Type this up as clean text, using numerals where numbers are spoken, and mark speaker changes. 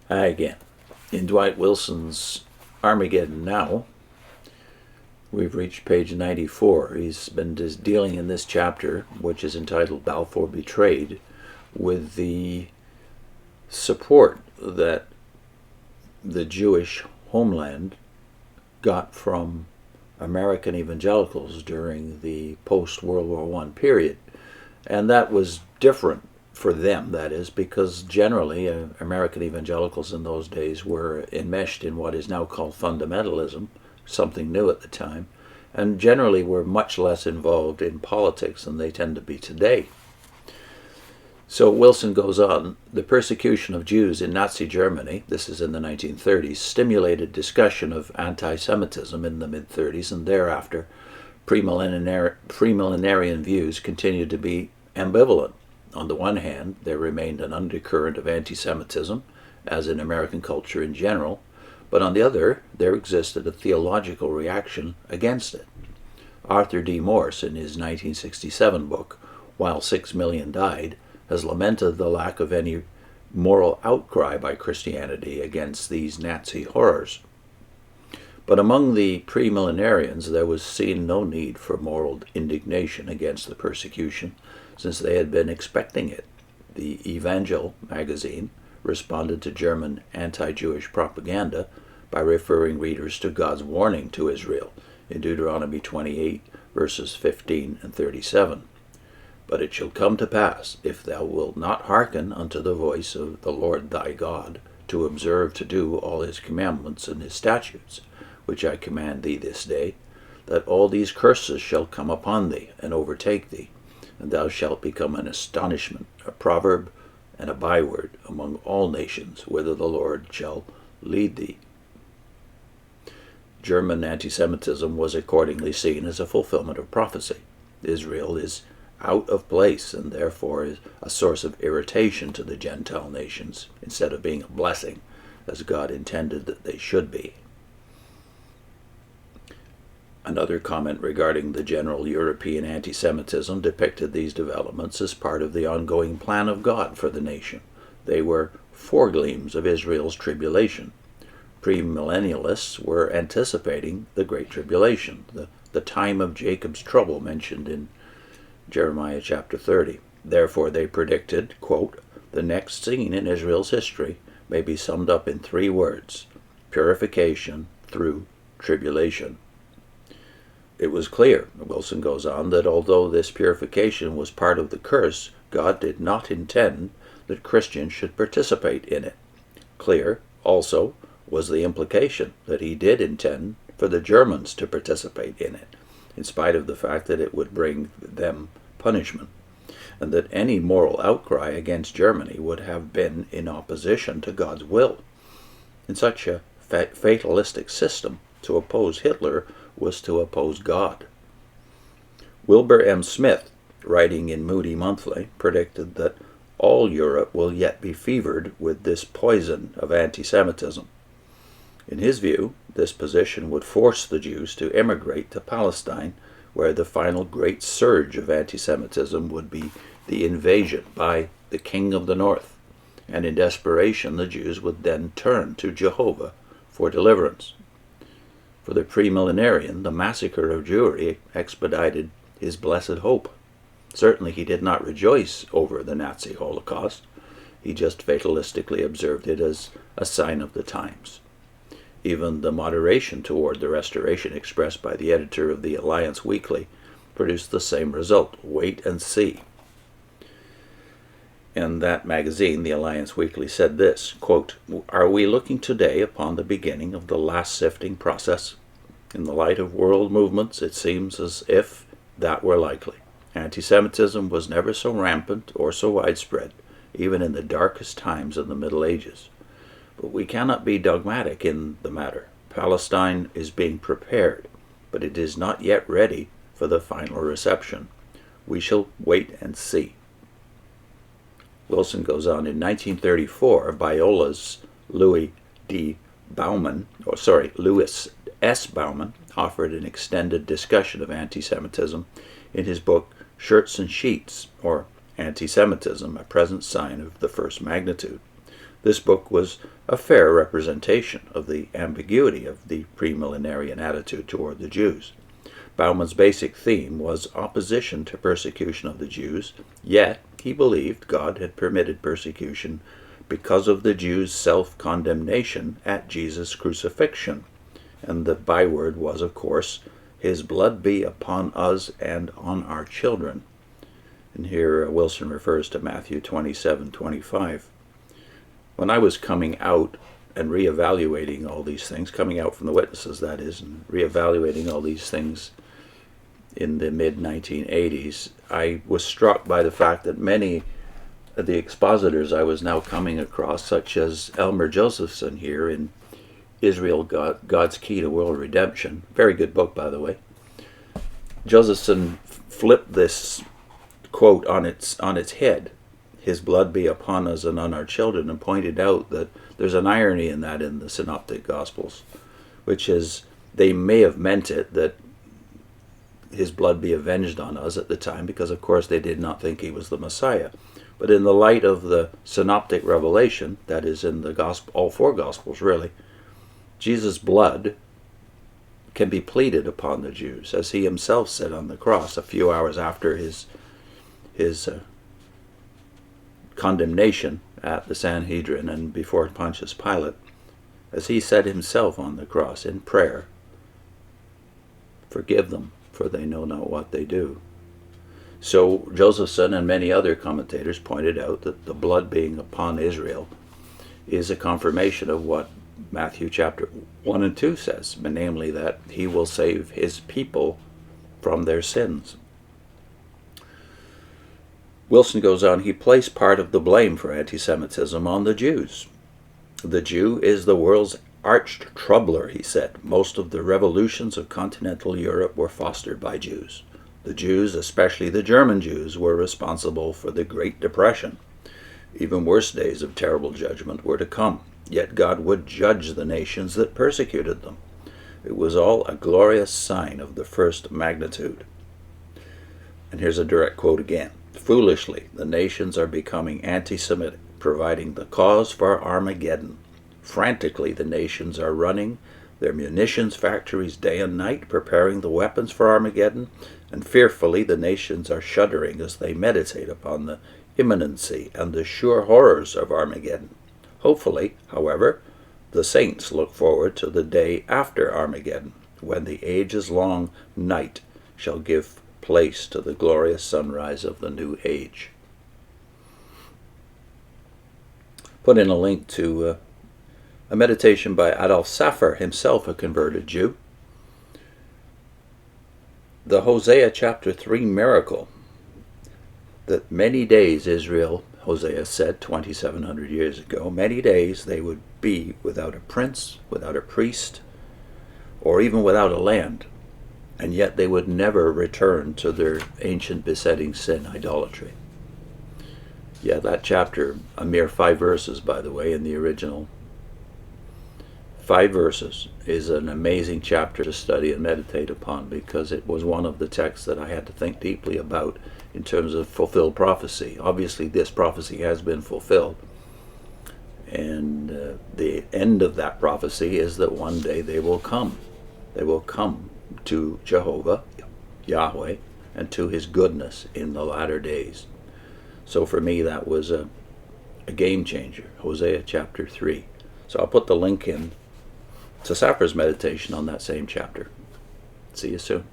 Speaker 1: Hi again. In Dwight Wilson's Armageddon Now, we've reached page 94. He's been just dealing in this chapter, which is entitled Balfour Betrayed, with the support that the Jewish homeland got from American evangelicals during the post-World War I period. And that was different for them, that is, because generally American evangelicals in those days were enmeshed in what is now called fundamentalism, something new at the time, and generally were much less involved in politics than they tend to be today. So Wilson goes on, the persecution of Jews in Nazi Germany, this is in the 1930s, stimulated discussion of anti-Semitism in the mid-30s, and thereafter premillenarian views continued to be ambivalent. On the one hand, there remained an undercurrent of anti-Semitism, as in American culture in general, but on the other, there existed a theological reaction against it. Arthur D. Morse, in his 1967 book, While 6 Million Died, has lamented the lack of any moral outcry by Christianity against these Nazi horrors. But among the premillenarians, there was seen no need for moral indignation against the persecution, since they had been expecting it. The Evangel magazine responded to German anti-Jewish propaganda by referring readers to God's warning to Israel in Deuteronomy 28, verses 15 and 37. But it shall come to pass, if thou wilt not hearken unto the voice of the Lord thy God, to observe to do all his commandments and his statutes, which I command thee this day, that all these curses shall come upon thee and overtake thee, and thou shalt become an astonishment, a proverb, and a byword among all nations, whither the Lord shall lead thee. German anti-Semitism was accordingly seen as a fulfillment of prophecy. Israel is out of place and therefore is a source of irritation to the Gentile nations, instead of being a blessing, as God intended that they should be. Another comment regarding the general European anti-Semitism depicted these developments as part of the ongoing plan of God for the nation. They were foregleams of Israel's tribulation. Premillennialists were anticipating the Great Tribulation, the time of Jacob's trouble mentioned in Jeremiah chapter 30. Therefore they predicted, quote, the next scene in Israel's history may be summed up in 3 words, purification through tribulation. It was clear, Wilson goes on, that although this purification was part of the curse, God did not intend that Christians should participate in it. Clear, also, was the implication that he did intend for the Germans to participate in it, in spite of the fact that it would bring them punishment, and that any moral outcry against Germany would have been in opposition to God's will. In such a fatalistic system, to oppose Hitler was to oppose God. Wilbur M. Smith, writing in Moody Monthly, predicted that all Europe will yet be fevered with this poison of anti-Semitism. In his view, this position would force the Jews to immigrate to Palestine, where the final great surge of anti-Semitism would be the invasion by the King of the North, and in desperation the Jews would then turn to Jehovah for deliverance. For the premillenarian, the massacre of Jewry expedited his blessed hope. Certainly he did not rejoice over the Nazi Holocaust. He just fatalistically observed it as a sign of the times. Even the moderation toward the restoration expressed by the editor of the Alliance Weekly produced the same result. Wait and see. In that magazine, the Alliance Weekly said this, quote, are we looking today upon the beginning of the last sifting process? In the light of world movements, it seems as if that were likely. Anti-Semitism was never so rampant or so widespread, even in the darkest times of the Middle Ages. But we cannot be dogmatic in the matter. Palestine is being prepared, but it is not yet ready for the final reception. We shall wait and see. Wilson goes on, in 1934, Biola's Louis S. Bauman offered an extended discussion of anti-Semitism in his book Shirts and Sheets, or Anti-Semitism, a Present Sign of the First Magnitude. This book was a fair representation of the ambiguity of the premillenarian attitude toward the Jews. Bauman's basic theme was opposition to persecution of the Jews, yet he believed God had permitted persecution because of the Jews' self-condemnation at Jesus' crucifixion. And the byword was, of course, "His blood be upon us and on our children." And here Wilson refers to Matthew 27:25. When I was coming out and reevaluating all these things, coming out from the witnesses, that is, and reevaluating all these things in the mid-1980s, I was struck by the fact that many of the expositors I was now coming across, such as Elmer Josephson here in Israel, God's Key to World Redemption, very good book, by the way. Josephson flipped this quote on its head, "His blood be upon us and on our children," and pointed out that there's an irony in that in the Synoptic Gospels, which is they may have meant it that his blood be avenged on us at the time, because of course they did not think he was the Messiah. But in the light of the Synoptic revelation, that is in the gospel, all four Gospels really, Jesus' blood can be pleaded upon the Jews, as he himself said on the cross a few hours after his condemnation at the Sanhedrin and before Pontius Pilate, as he said himself on the cross in prayer, "Forgive them, for they know not what they do." So Josephson and many other commentators pointed out that the blood being upon Israel is a confirmation of what Matthew chapter 1 and 2 says, namely that he will save his people from their sins. Wilson goes on, he placed part of the blame for anti-Semitism on the Jews. "The Jew is the world's arch-troubler," he said. "Most of the revolutions of continental Europe were fostered by Jews. The Jews, especially the German Jews, were responsible for the Great Depression. Even worse days of terrible judgment were to come, yet God would judge the nations that persecuted them. It was all a glorious sign of the first magnitude." And here's a direct quote again. "Foolishly, the nations are becoming anti-Semitic, providing the cause for Armageddon. Frantically, the nations are running their munitions factories day and night, preparing the weapons for Armageddon, and fearfully the nations are shuddering as they meditate upon the imminency and the sure horrors of Armageddon. Hopefully, however, the saints look forward to the day after Armageddon, when the ages-long night shall give place to the glorious sunrise of the new age." Put in a link to a meditation by Adolf Saffer, himself a converted Jew. The Hosea chapter 3 miracle, that many days Israel, Hosea said 2,700 years ago, many days they would be without a prince, without a priest, or even without a land, and yet they would never return to their ancient besetting sin, idolatry. Yeah, that chapter, a mere 5 verses, by the way, in the original. 5 verses is an amazing chapter to study and meditate upon, because it was one of the texts that I had to think deeply about in terms of fulfilled prophecy. Obviously, this prophecy has been fulfilled. And the end of that prophecy is that one day they will come. They will come to Jehovah, Yahweh, and to his goodness in the latter days. So for me, that was a game changer, Hosea chapter 3. So I'll put the link in to Saffer's meditation on that same chapter. See you soon.